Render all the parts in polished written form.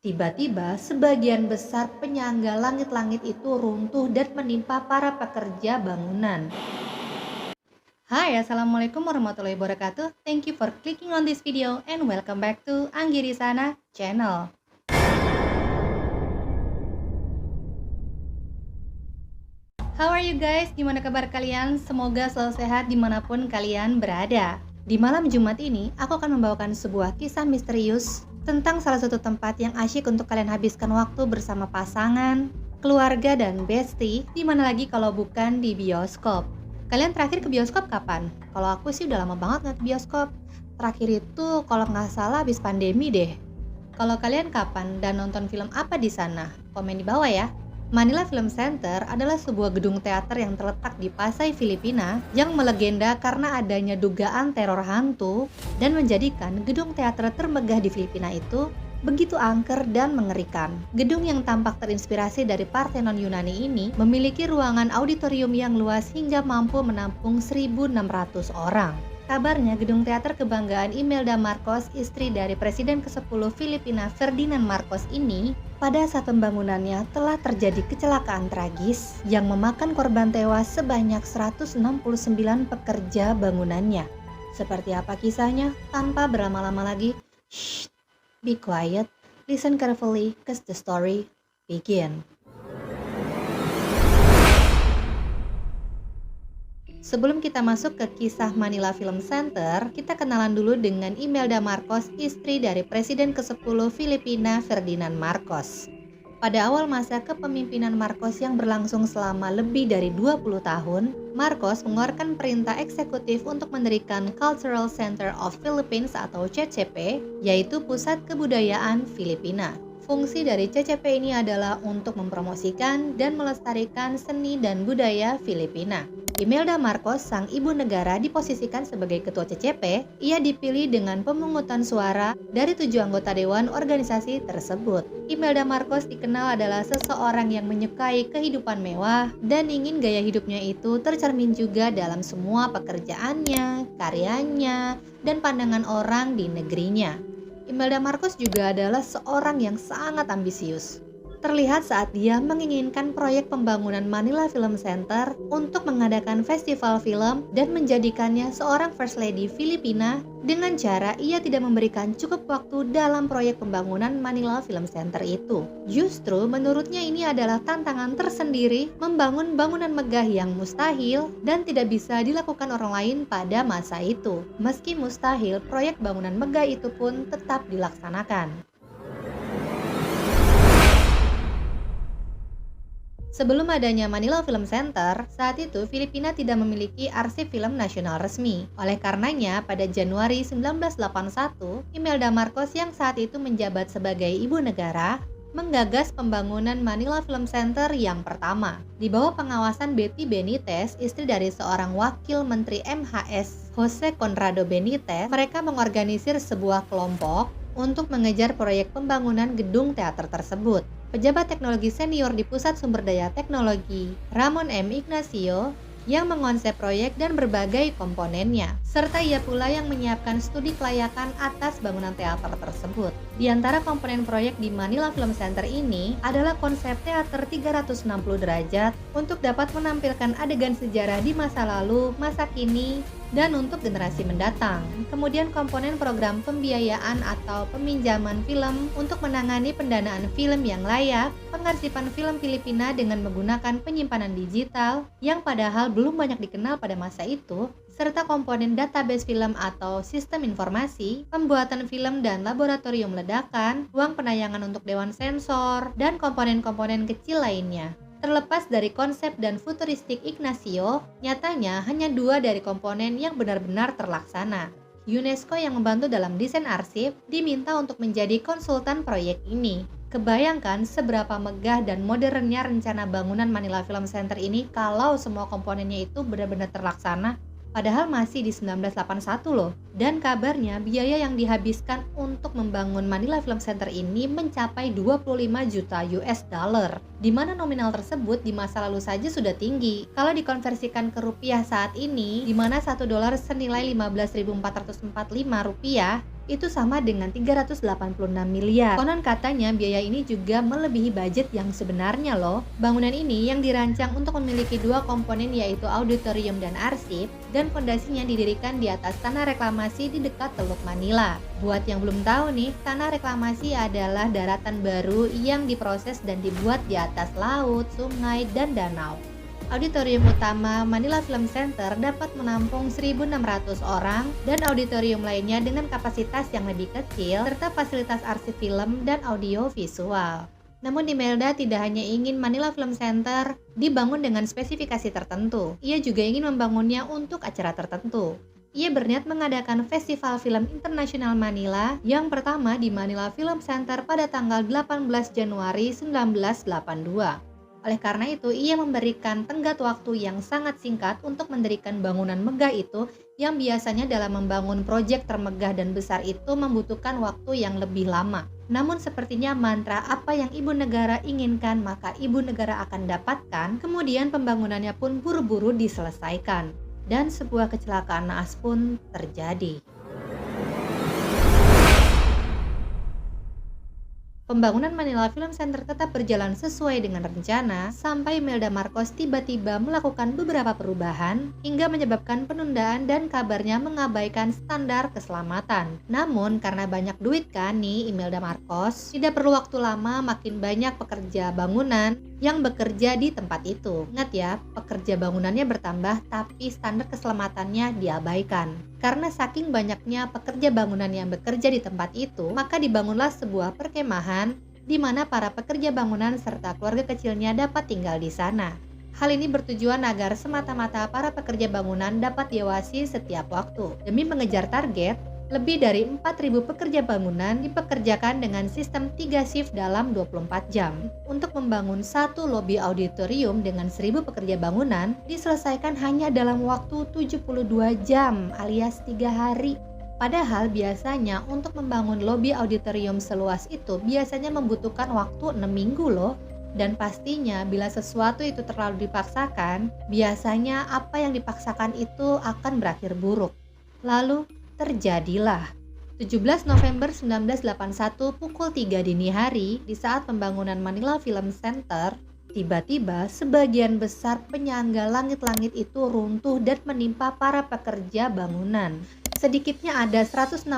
Tiba-tiba, sebagian besar penyangga langit-langit itu runtuh dan menimpa para pekerja bangunan. Hai, Assalamualaikum warahmatullahi wabarakatuh. Thank you for clicking on this video and welcome back to Anggirisana channel. How are you guys? Gimana kabar kalian? Semoga selalu sehat dimanapun kalian berada. Di malam Jumat ini, aku akan membawakan sebuah kisah misterius tentang salah satu tempat yang asyik untuk kalian habiskan waktu bersama pasangan, keluarga, dan bestie, dimana lagi kalau bukan di bioskop. Kalian terakhir ke bioskop kapan? Kalau aku sih udah lama banget nggak ke bioskop. Terakhir itu kalau nggak salah habis pandemi deh. Kalau kalian kapan dan nonton film apa di sana? Komen di bawah ya. Manila Film Center adalah sebuah gedung teater yang terletak di Pasay, Filipina yang melegenda karena adanya dugaan teror hantu dan menjadikan gedung teater termegah di Filipina itu begitu angker dan mengerikan. Gedung yang tampak terinspirasi dari Parthenon Yunani ini memiliki ruangan auditorium yang luas hingga mampu menampung 1.600 orang. Kabarnya gedung teater kebanggaan Imelda Marcos, istri dari Presiden ke-10 Filipina Ferdinand Marcos ini, pada saat pembangunannya telah terjadi kecelakaan tragis yang memakan korban tewas sebanyak 169 pekerja bangunannya. Seperti apa kisahnya? Tanpa berlama-lama lagi, shh, be quiet, listen carefully, cause the story begin. Sebelum kita masuk ke kisah Manila Film Center, kita kenalan dulu dengan Imelda Marcos, istri dari Presiden ke-10 Filipina Ferdinand Marcos. Pada awal masa kepemimpinan Marcos yang berlangsung selama lebih dari 20 tahun, Marcos mengeluarkan perintah eksekutif untuk mendirikan Cultural Center of Philippines atau CCP, yaitu Pusat Kebudayaan Filipina. Fungsi dari CCP ini adalah untuk mempromosikan dan melestarikan seni dan budaya Filipina. Imelda Marcos, sang ibu negara, diposisikan sebagai ketua CCP. Ia dipilih dengan pemungutan suara dari 7 anggota dewan organisasi tersebut. Imelda Marcos dikenal adalah seseorang yang menyukai kehidupan mewah dan ingin gaya hidupnya itu tercermin juga dalam semua pekerjaannya, karyanya, dan pandangan orang di negerinya. Imelda Marcos juga adalah seorang yang sangat ambisius. Terlihat saat dia menginginkan proyek pembangunan Manila Film Center untuk mengadakan festival film dan menjadikannya seorang First Lady Filipina dengan cara ia tidak memberikan cukup waktu dalam proyek pembangunan Manila Film Center itu. Justru menurutnya ini adalah tantangan tersendiri membangun bangunan megah yang mustahil dan tidak bisa dilakukan orang lain pada masa itu. Meski mustahil, proyek bangunan megah itu pun tetap dilaksanakan. Sebelum adanya Manila Film Center, saat itu Filipina tidak memiliki arsip film nasional resmi. Oleh karenanya, pada Januari 1981, Imelda Marcos yang saat itu menjabat sebagai ibu negara, menggagas pembangunan Manila Film Center yang pertama. Di bawah pengawasan Betty Benitez, istri dari seorang wakil menteri MHS, Jose Conrado Benitez, mereka mengorganisir sebuah kelompok untuk mengejar proyek pembangunan gedung teater tersebut. Pejabat teknologi senior di Pusat Sumber Daya Teknologi, Ramon M. Ignacio, yang mengonsep proyek dan berbagai komponennya, serta ia pula yang menyiapkan studi kelayakan atas bangunan teater tersebut. Di antara komponen proyek di Manila Film Center ini adalah konsep teater 360 derajat untuk dapat menampilkan adegan sejarah di masa lalu, masa kini, dan untuk generasi mendatang. Kemudian komponen program pembiayaan atau peminjaman film untuk menangani pendanaan film yang layak, pengarsipan film Filipina dengan menggunakan penyimpanan digital yang padahal belum banyak dikenal pada masa itu, serta komponen database film atau sistem informasi, pembuatan film dan laboratorium ledakan, ruang penayangan untuk dewan sensor, dan komponen-komponen kecil lainnya. Terlepas dari konsep dan futuristik Ignacio, nyatanya hanya 2 dari komponen yang benar-benar terlaksana. UNESCO yang membantu dalam desain arsip diminta untuk menjadi konsultan proyek ini. Kebayangkan seberapa megah dan modernnya rencana bangunan Manila Film Center ini kalau semua komponennya itu benar-benar terlaksana. Padahal masih di 1981 loh. Dan kabarnya biaya yang dihabiskan untuk membangun Manila Film Center ini mencapai 25 juta US dollar. Di mana nominal tersebut di masa lalu saja sudah tinggi. Kalau dikonversikan ke rupiah saat ini, di mana $1 senilai 15.445 rupiah, itu sama dengan 386 miliar. Konon katanya biaya ini juga melebihi budget yang sebenarnya loh. Bangunan ini yang dirancang untuk memiliki dua komponen yaitu auditorium dan arsip, dan fondasinya didirikan di atas tanah reklamasi di dekat Teluk Manila. Buat yang belum tahu nih, tanah reklamasi adalah daratan baru yang diproses dan dibuat di atas laut, sungai, dan danau. Auditorium utama Manila Film Center dapat menampung 1.600 orang dan auditorium lainnya dengan kapasitas yang lebih kecil serta fasilitas arsip film dan audio visual. Namun Imelda tidak hanya ingin Manila Film Center dibangun dengan spesifikasi tertentu, ia juga ingin membangunnya untuk acara tertentu. Ia berniat mengadakan Festival Film Internasional Manila yang pertama di Manila Film Center pada tanggal 18 Januari 1982. Oleh karena itu, ia memberikan tenggat waktu yang sangat singkat untuk mendirikan bangunan megah itu yang biasanya dalam membangun proyek termegah dan besar itu membutuhkan waktu yang lebih lama. Namun sepertinya mantra apa yang ibu negara inginkan maka ibu negara akan dapatkan, kemudian pembangunannya pun buru-buru diselesaikan. Dan sebuah kecelakaan naas pun terjadi. Pembangunan Manila Film Center tetap berjalan sesuai dengan rencana sampai Imelda Marcos tiba-tiba melakukan beberapa perubahan hingga menyebabkan penundaan dan kabarnya mengabaikan standar keselamatan. Namun karena banyak duit kan nih Imelda Marcos, tidak perlu waktu lama makin banyak pekerja bangunan yang bekerja di tempat itu. Ingat ya, pekerja bangunannya bertambah tapi standar keselamatannya diabaikan. Karena saking banyaknya pekerja bangunan yang bekerja di tempat itu, maka dibangunlah sebuah perkemahan di mana para pekerja bangunan serta keluarga kecilnya dapat tinggal di sana. Hal ini bertujuan agar semata-mata para pekerja bangunan dapat diawasi setiap waktu. Demi mengejar target, lebih dari 4.000 pekerja bangunan dipekerjakan dengan sistem 3 shift dalam 24 jam. Untuk membangun satu lobi auditorium dengan 1.000 pekerja bangunan diselesaikan hanya dalam waktu 72 jam alias 3 hari. Padahal biasanya untuk membangun lobi auditorium seluas itu biasanya membutuhkan waktu 6 minggu loh. Dan pastinya bila sesuatu itu terlalu dipaksakan, biasanya apa yang dipaksakan itu akan berakhir buruk. Lalu terjadilah 17 November 1981 pukul 3 dini hari di saat pembangunan Manila Film Center, tiba-tiba sebagian besar penyangga langit-langit itu runtuh dan menimpa para pekerja bangunan. Sedikitnya ada 169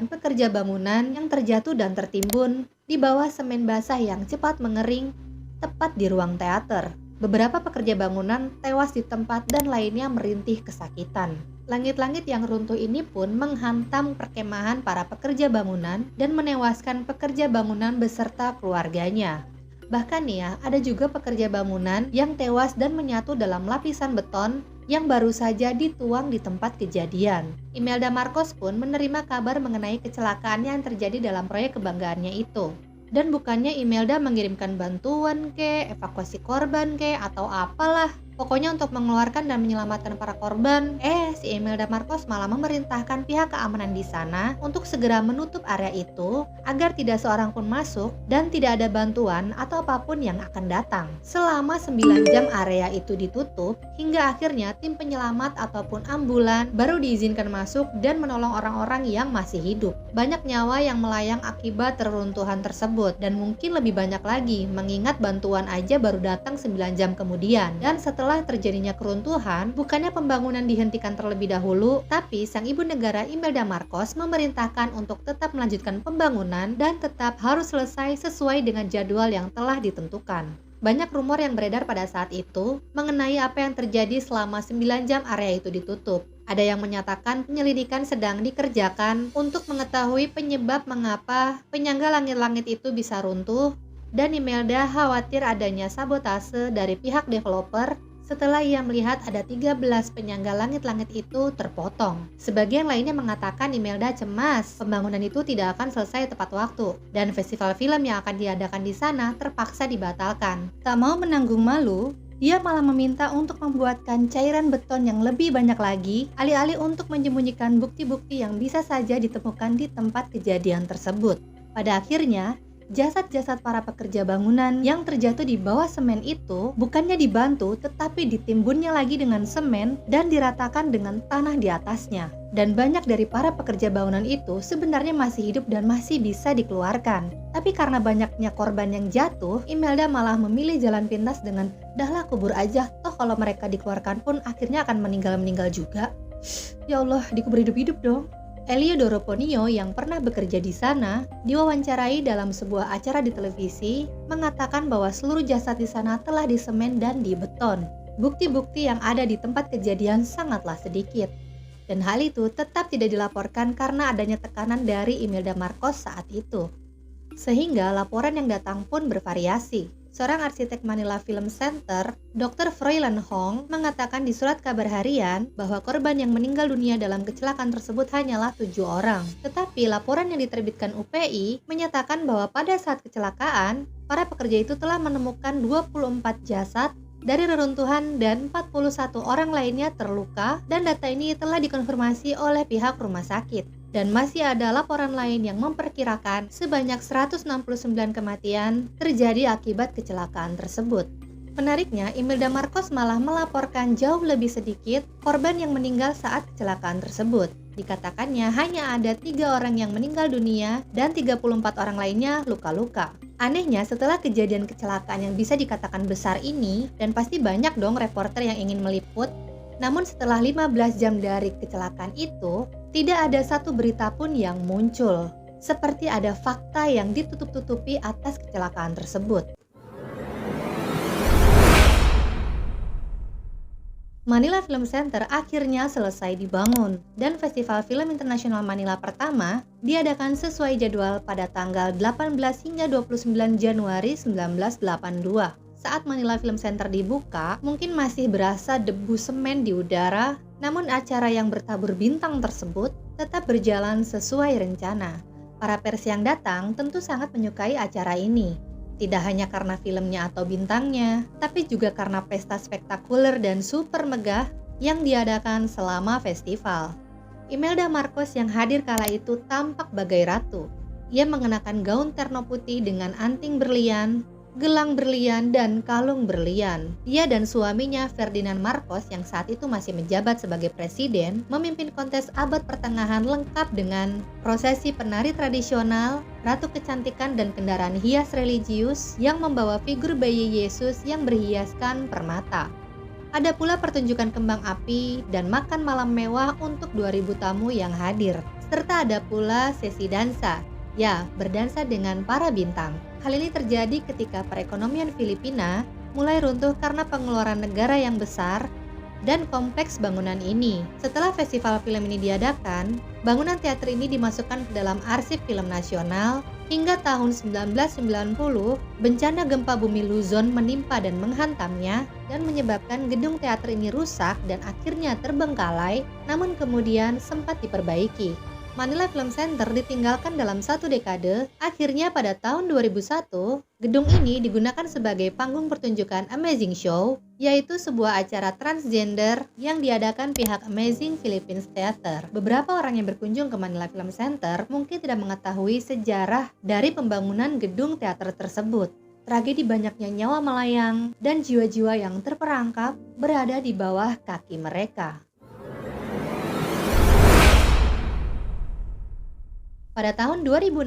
pekerja bangunan yang terjatuh dan tertimbun di bawah semen basah yang cepat mengering tepat di ruang teater. Beberapa pekerja bangunan tewas di tempat dan lainnya merintih kesakitan. Langit-langit yang runtuh ini pun menghantam perkemahan para pekerja bangunan dan menewaskan pekerja bangunan beserta keluarganya. Bahkan ya, ada juga pekerja bangunan yang tewas dan menyatu dalam lapisan beton yang baru saja dituang di tempat kejadian. Imelda Marcos pun menerima kabar mengenai kecelakaan yang terjadi dalam proyek kebanggaannya itu. Dan bukannya Imelda mengirimkan bantuan evakuasi korban atau apalah. Pokoknya untuk mengeluarkan dan menyelamatkan para korban, si Imelda Marcos malah memerintahkan pihak keamanan di sana untuk segera menutup area itu agar tidak seorang pun masuk dan tidak ada bantuan atau apapun yang akan datang. Selama 9 jam area itu ditutup, hingga akhirnya tim penyelamat ataupun ambulan baru diizinkan masuk dan menolong orang-orang yang masih hidup. Banyak nyawa yang melayang akibat reruntuhan tersebut dan mungkin lebih banyak lagi mengingat bantuan aja baru datang 9 jam kemudian. Dan setelah terjadinya keruntuhan, bukannya pembangunan dihentikan terlebih dahulu, tapi sang ibu negara Imelda Marcos memerintahkan untuk tetap melanjutkan pembangunan dan tetap harus selesai sesuai dengan jadwal yang telah ditentukan. Banyak rumor yang beredar pada saat itu mengenai apa yang terjadi selama 9 jam area itu ditutup. Ada yang menyatakan penyelidikan sedang dikerjakan untuk mengetahui penyebab mengapa penyangga langit-langit itu bisa runtuh, dan Imelda khawatir adanya sabotase dari pihak developer setelah ia melihat ada 13 penyangga langit-langit itu terpotong. Sebagian lainnya mengatakan Imelda cemas pembangunan itu tidak akan selesai tepat waktu dan festival film yang akan diadakan di sana terpaksa dibatalkan. Tak mau menanggung malu, ia malah meminta untuk membuatkan cairan beton yang lebih banyak lagi, alih-alih untuk menyembunyikan bukti-bukti yang bisa saja ditemukan di tempat kejadian tersebut. Pada akhirnya, jasad-jasad para pekerja bangunan yang terjatuh di bawah semen itu bukannya dibantu tetapi ditimbunnya lagi dengan semen dan diratakan dengan tanah di atasnya. Dan banyak dari para pekerja bangunan itu sebenarnya masih hidup dan masih bisa dikeluarkan. Tapi karena banyaknya korban yang jatuh, Imelda malah memilih jalan pintas dengan dahlah kubur aja, toh kalau mereka dikeluarkan pun akhirnya akan meninggal juga. Ya Allah, dikubur hidup-hidup dong. Eliodoro Ponio yang pernah bekerja di sana diwawancarai dalam sebuah acara di televisi mengatakan bahwa seluruh jasad di sana telah disemen dan dibeton. Bukti-bukti yang ada di tempat kejadian sangatlah sedikit. Dan hal itu tetap tidak dilaporkan karena adanya tekanan dari Imelda Marcos saat itu. Sehingga laporan yang datang pun bervariasi. Seorang arsitek Manila Film Center, Dr. Froilan Hong, mengatakan di surat kabar harian bahwa korban yang meninggal dunia dalam kecelakaan tersebut hanyalah 7 orang. Tetapi laporan yang diterbitkan UPI menyatakan bahwa pada saat kecelakaan, para pekerja itu telah menemukan 24 jasad dari reruntuhan dan 41 orang lainnya terluka, dan data ini telah dikonfirmasi oleh pihak rumah sakit. Dan masih ada laporan lain yang memperkirakan sebanyak 169 kematian terjadi akibat kecelakaan tersebut. Menariknya, Imelda Marcos malah melaporkan jauh lebih sedikit korban yang meninggal saat kecelakaan tersebut. Dikatakannya hanya ada 3 orang yang meninggal dunia dan 34 orang lainnya luka-luka. Anehnya, setelah kejadian kecelakaan yang bisa dikatakan besar ini, dan pasti banyak dong reporter yang ingin meliput, namun setelah 15 jam dari kecelakaan itu, tidak ada satu berita pun yang muncul. Seperti ada fakta yang ditutup-tutupi atas kecelakaan tersebut. Manila Film Center akhirnya selesai dibangun, dan Festival Film Internasional Manila pertama diadakan sesuai jadwal pada tanggal 18 hingga 29 Januari 1982. Saat Manila Film Center dibuka, mungkin masih berasa debu semen di udara, namun acara yang bertabur bintang tersebut tetap berjalan sesuai rencana. Para pers yang datang tentu sangat menyukai acara ini. Tidak hanya karena filmnya atau bintangnya, tapi juga karena pesta spektakuler dan super megah yang diadakan selama festival. Imelda Marcos yang hadir kala itu tampak bagai ratu. Ia mengenakan gaun terno putih dengan anting berlian, gelang berlian, dan kalung berlian. Dia dan suaminya Ferdinand Marcos yang saat itu masih menjabat sebagai presiden memimpin kontes abad pertengahan lengkap dengan prosesi penari tradisional, ratu kecantikan, dan kendaraan hias religius yang membawa figur bayi Yesus yang berhiaskan permata. Ada pula pertunjukan kembang api dan makan malam mewah untuk 2000 tamu yang hadir. Serta ada pula sesi dansa. Ya, berdansa dengan para bintang. Hal ini terjadi ketika perekonomian Filipina mulai runtuh karena pengeluaran negara yang besar dan kompleks bangunan ini. Setelah festival film ini diadakan, bangunan teater ini dimasukkan ke dalam arsip film nasional. Hingga tahun 1990, bencana gempa bumi Luzon menimpa dan menghantamnya dan menyebabkan gedung teater ini rusak dan akhirnya terbengkalai, namun kemudian sempat diperbaiki. Manila Film Center ditinggalkan dalam 1 dekade, akhirnya pada tahun 2001, gedung ini digunakan sebagai panggung pertunjukan Amazing Show, yaitu sebuah acara transgender yang diadakan pihak Amazing Philippines Theater. Beberapa orang yang berkunjung ke Manila Film Center mungkin tidak mengetahui sejarah dari pembangunan gedung teater tersebut. Tragedi banyaknya nyawa melayang dan jiwa-jiwa yang terperangkap berada di bawah kaki mereka. Pada tahun 2016,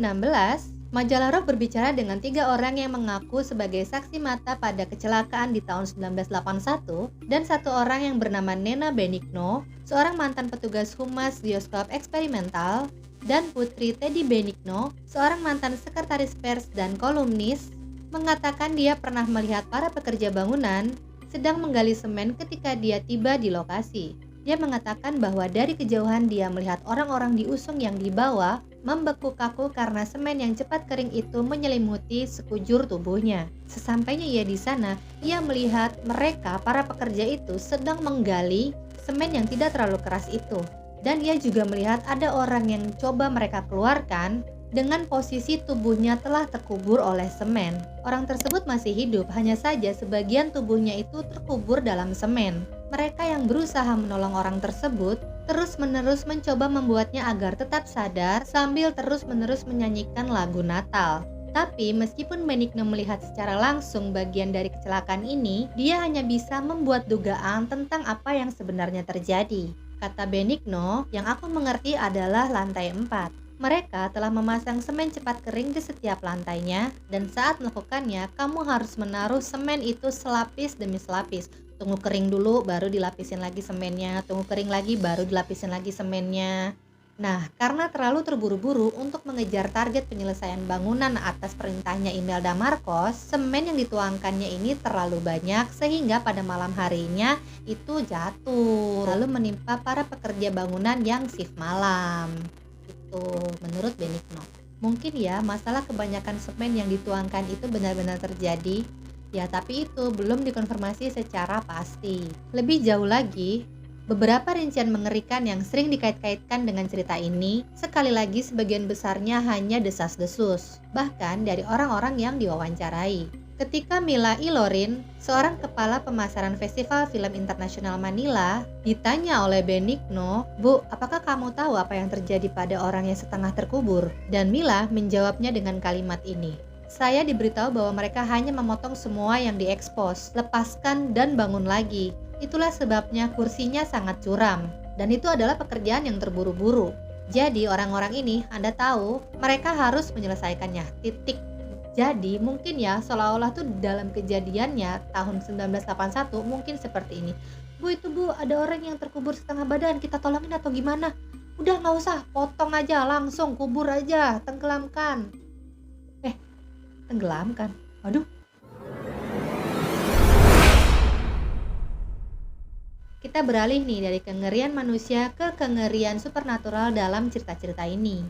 majalah Rock berbicara dengan 3 orang yang mengaku sebagai saksi mata pada kecelakaan di tahun 1981 dan 1 orang yang bernama Nena Benigno, seorang mantan petugas humas bioskop eksperimental, dan putri Teddy Benigno, seorang mantan sekretaris pers dan kolumnis, mengatakan dia pernah melihat para pekerja bangunan sedang menggali semen ketika dia tiba di lokasi. Dia mengatakan bahwa dari kejauhan dia melihat orang-orang di usung yang dibawa membeku kaku karena semen yang cepat kering itu menyelimuti sekujur tubuhnya. Sesampainya ia di sana, ia melihat mereka, para pekerja itu, sedang menggali semen yang tidak terlalu keras itu. Dan ia juga melihat ada orang yang coba mereka keluarkan dengan posisi tubuhnya telah terkubur oleh semen. Orang tersebut masih hidup, hanya saja sebagian tubuhnya itu terkubur dalam semen. Mereka yang berusaha menolong orang tersebut terus-menerus mencoba membuatnya agar tetap sadar sambil terus-menerus menyanyikan lagu Natal. Tapi meskipun Benigno melihat secara langsung bagian dari kecelakaan ini, dia hanya bisa membuat dugaan tentang apa yang sebenarnya terjadi. Kata Benigno, yang aku mengerti adalah lantai 4. Mereka telah memasang semen cepat kering di setiap lantainya, dan saat melakukannya, kamu harus menaruh semen itu selapis demi selapis. Tunggu kering dulu, baru dilapisin lagi semennya. Tunggu kering lagi, baru dilapisin lagi semennya. Nah, karena terlalu terburu-buru untuk mengejar target penyelesaian bangunan atas perintahnya Imelda Marcos, semen yang dituangkannya ini terlalu banyak sehingga pada malam harinya itu jatuh, lalu menimpa para pekerja bangunan yang shift malam. Itu menurut Benigno. Mungkin ya masalah kebanyakan semen yang dituangkan itu benar-benar terjadi. Ya, tapi itu belum dikonfirmasi secara pasti. Lebih jauh lagi, beberapa rincian mengerikan yang sering dikait-kaitkan dengan cerita ini, sekali lagi sebagian besarnya hanya desas-desus, bahkan dari orang-orang yang diwawancarai. Ketika Mila Ilorin, seorang kepala pemasaran Festival Film Internasional Manila, ditanya oleh Benigno, "Bu, apakah kamu tahu apa yang terjadi pada orang yang setengah terkubur?" Dan Mila menjawabnya dengan kalimat ini, "Saya diberitahu bahwa mereka hanya memotong semua yang diekspos, lepaskan dan bangun lagi. Itulah sebabnya kursinya sangat curam, dan itu adalah pekerjaan yang terburu-buru. Jadi orang-orang ini, Anda tahu, mereka harus menyelesaikannya, titik." Jadi mungkin ya seolah-olah tuh dalam kejadiannya tahun 1981 mungkin seperti ini. "Bu, itu Bu, ada orang yang terkubur setengah badan, kita tolongin atau gimana?" "Udah nggak usah, potong aja langsung, kubur aja, tenggelamkan." Tenggelamkan? Waduh. Kita beralih nih dari kengerian manusia ke kengerian supernatural dalam cerita-cerita ini.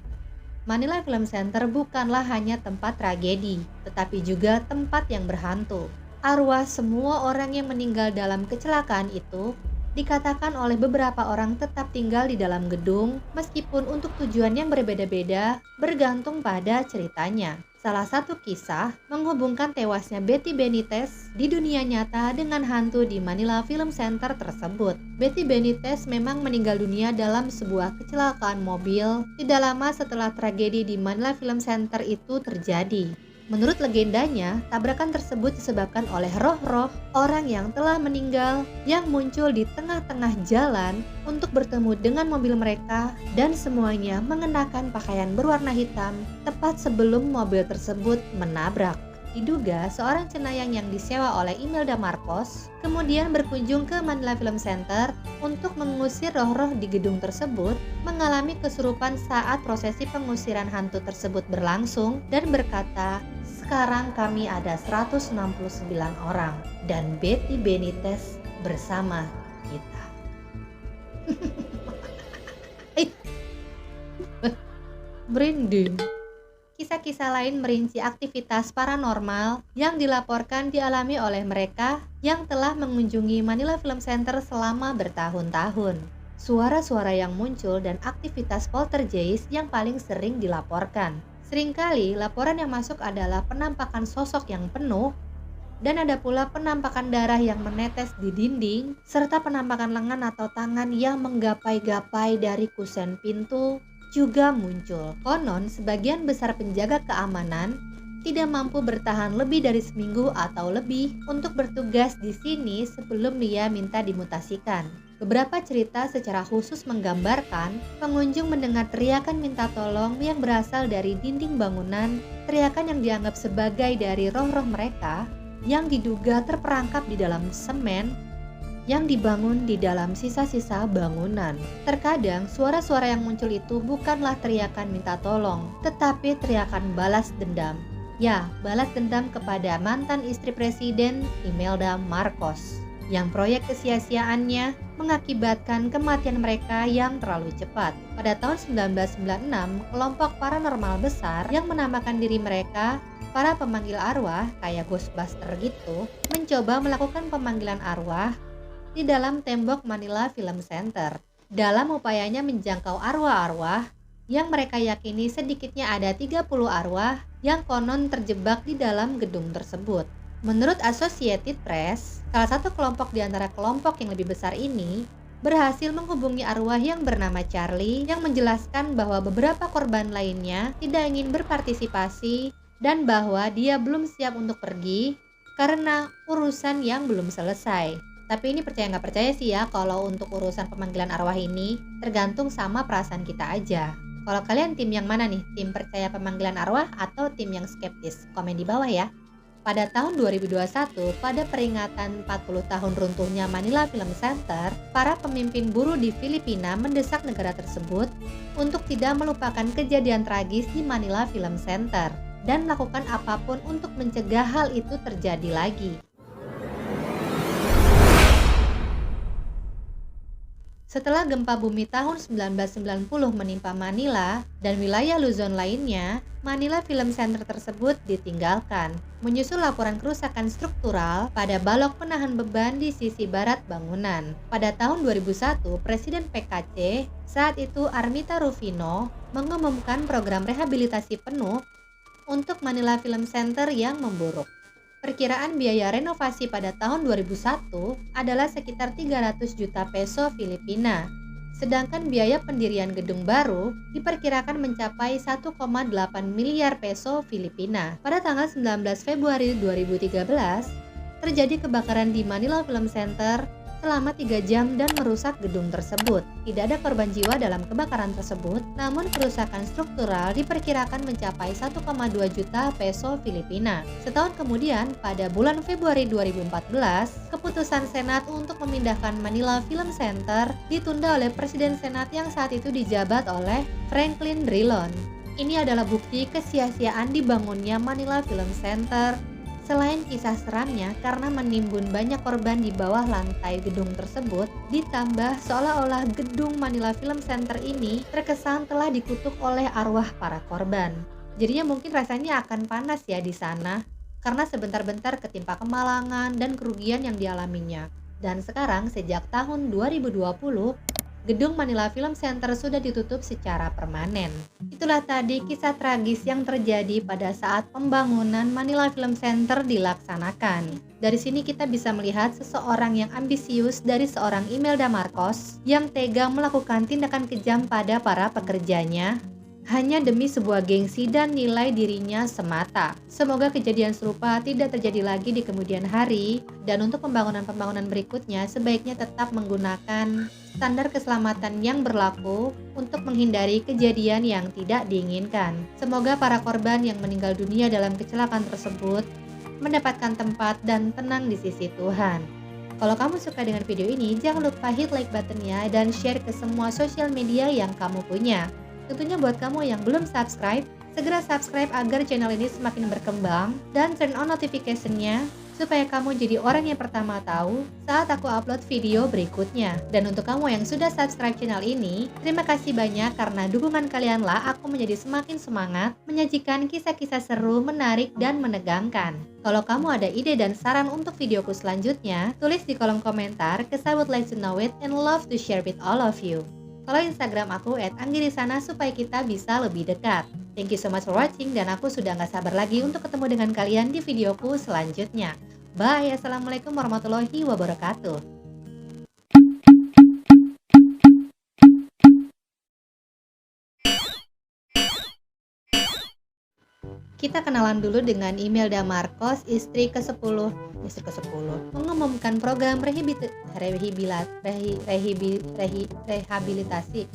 Manila Film Center bukanlah hanya tempat tragedi, tetapi juga tempat yang berhantu. Arwah semua orang yang meninggal dalam kecelakaan itu dikatakan oleh beberapa orang tetap tinggal di dalam gedung, meskipun untuk tujuan yang berbeda-beda bergantung pada ceritanya. Salah satu kisah menghubungkan tewasnya Betty Benitez di dunia nyata dengan hantu di Manila Film Center tersebut. Betty Benitez memang meninggal dunia dalam sebuah kecelakaan mobil tidak lama setelah tragedi di Manila Film Center itu terjadi. Menurut legendanya, tabrakan tersebut disebabkan oleh roh-roh orang yang telah meninggal yang muncul di tengah-tengah jalan untuk bertemu dengan mobil mereka, dan semuanya mengenakan pakaian berwarna hitam tepat sebelum mobil tersebut menabrak. Diduga seorang cenayang yang disewa oleh Imelda Marcos kemudian berkunjung ke Manila Film Center untuk mengusir roh-roh di gedung tersebut, mengalami kesurupan saat prosesi pengusiran hantu tersebut berlangsung dan berkata, "Sekarang kami ada 169 orang dan Betty Benitez bersama kita." Merinding. Kisah-kisah lain merinci aktivitas paranormal yang dilaporkan dialami oleh mereka yang telah mengunjungi Manila Film Center selama bertahun-tahun. Suara-suara yang muncul dan aktivitas poltergeist yang paling sering dilaporkan. Seringkali laporan yang masuk adalah penampakan sosok yang penuh, dan ada pula penampakan darah yang menetes di dinding, serta penampakan lengan atau tangan yang menggapai-gapai dari kusen pintu juga muncul. Konon, sebagian besar penjaga keamanan tidak mampu bertahan lebih dari seminggu atau lebih untuk bertugas di sini sebelum dia minta dimutasikan. Beberapa cerita secara khusus menggambarkan pengunjung mendengar teriakan minta tolong yang berasal dari dinding bangunan, teriakan yang dianggap sebagai dari roh-roh mereka yang diduga terperangkap di dalam semen yang dibangun di dalam sisa-sisa bangunan. Terkadang suara-suara yang muncul itu bukanlah teriakan minta tolong, tetapi teriakan balas dendam. Ya, balas dendam kepada mantan istri Presiden Imelda Marcos, yang proyek kesia-siaannya mengakibatkan kematian mereka yang terlalu cepat. Pada tahun 1996, kelompok paranormal besar yang menamakan diri mereka para pemanggil arwah, kayak Ghostbuster gitu, mencoba melakukan pemanggilan arwah di dalam tembok Manila Film Center. Dalam upayanya menjangkau arwah-arwah yang mereka yakini sedikitnya ada 30 arwah yang konon terjebak di dalam gedung tersebut. Menurut Associated Press, salah satu kelompok di antara kelompok yang lebih besar ini berhasil menghubungi arwah yang bernama Charlie yang menjelaskan bahwa beberapa korban lainnya tidak ingin berpartisipasi dan bahwa dia belum siap untuk pergi karena urusan yang belum selesai. Tapi ini percaya nggak percaya sih ya, kalau untuk urusan pemanggilan arwah ini tergantung sama perasaan kita aja. Kalau kalian tim yang mana nih? Tim percaya pemanggilan arwah atau tim yang skeptis? Komen di bawah ya. Pada tahun 2021, pada peringatan 40 tahun runtuhnya Manila Film Center, para pemimpin buruh di Filipina mendesak negara tersebut untuk tidak melupakan kejadian tragis di Manila Film Center dan melakukan apapun untuk mencegah hal itu terjadi lagi. Setelah gempa bumi tahun 1990 menimpa Manila dan wilayah Luzon lainnya, Manila Film Center tersebut ditinggalkan, menyusul laporan kerusakan struktural pada balok penahan beban di sisi barat bangunan. Pada tahun 2001, Presiden PKC, saat itu Armita Rufino, mengumumkan program rehabilitasi penuh untuk Manila Film Center yang memburuk. Perkiraan biaya renovasi pada tahun 2001 adalah sekitar 300 juta peso Filipina. Sedangkan biaya pendirian gedung baru diperkirakan mencapai 1,8 miliar peso Filipina. Pada tanggal 19 Februari 2013, terjadi kebakaran di Manila Film Center selama 3 jam dan merusak gedung tersebut. Tidak ada korban jiwa dalam kebakaran tersebut, namun kerusakan struktural diperkirakan mencapai 1,2 juta peso Filipina. Setahun kemudian, pada bulan Februari 2014, keputusan Senat untuk memindahkan Manila Film Center ditunda oleh Presiden Senat yang saat itu dijabat oleh Franklin Drilon. Ini adalah bukti kesia-siaan dibangunnya Manila Film Center. Selain kisah seramnya karena menimbun banyak korban di bawah lantai gedung tersebut, ditambah seolah-olah gedung Manila Film Center ini terkesan telah dikutuk oleh arwah para korban. Jadinya mungkin rasanya akan panas ya di sana, karena sebentar-bentar ketimpa kemalangan dan kerugian yang dialaminya. Dan sekarang sejak tahun 2020, gedung Manila Film Center sudah ditutup secara permanen. Itulah tadi kisah tragis yang terjadi pada saat pembangunan Manila Film Center dilaksanakan. Dari sini kita bisa melihat seseorang yang ambisius dari seorang Imelda Marcos yang tega melakukan tindakan kejam pada para pekerjanya hanya demi sebuah gengsi dan nilai dirinya semata. Semoga kejadian serupa tidak terjadi lagi di kemudian hari, dan untuk pembangunan-pembangunan berikutnya sebaiknya tetap menggunakan standar keselamatan yang berlaku untuk menghindari kejadian yang tidak diinginkan. Semoga para korban yang meninggal dunia dalam kecelakaan tersebut mendapatkan tempat dan tenang di sisi Tuhan. Kalau kamu suka dengan video ini, jangan lupa hit like buttonnya dan share ke semua sosial media yang kamu punya. Tentunya buat kamu yang belum subscribe, segera subscribe agar channel ini semakin berkembang dan turn on notification-nya supaya kamu jadi orang yang pertama tahu saat aku upload video berikutnya. Dan untuk kamu yang sudah subscribe channel ini, terima kasih banyak karena dukungan kalianlah aku menjadi semakin semangat menyajikan kisah-kisah seru, menarik, dan menegangkan. Kalau kamu ada ide dan saran untuk videoku selanjutnya, tulis di kolom komentar, cause I would like to know it and love to share with all of you. Follow Instagram aku @anggirisana supaya kita bisa lebih dekat. Thank you so much for watching dan aku sudah gak sabar lagi untuk ketemu dengan kalian di videoku selanjutnya. Bye, assalamualaikum warahmatullahi wabarakatuh. Kita kenalan dulu dengan Imelda Marcos, istri ke-10 mengumumkan program rehabilitasi.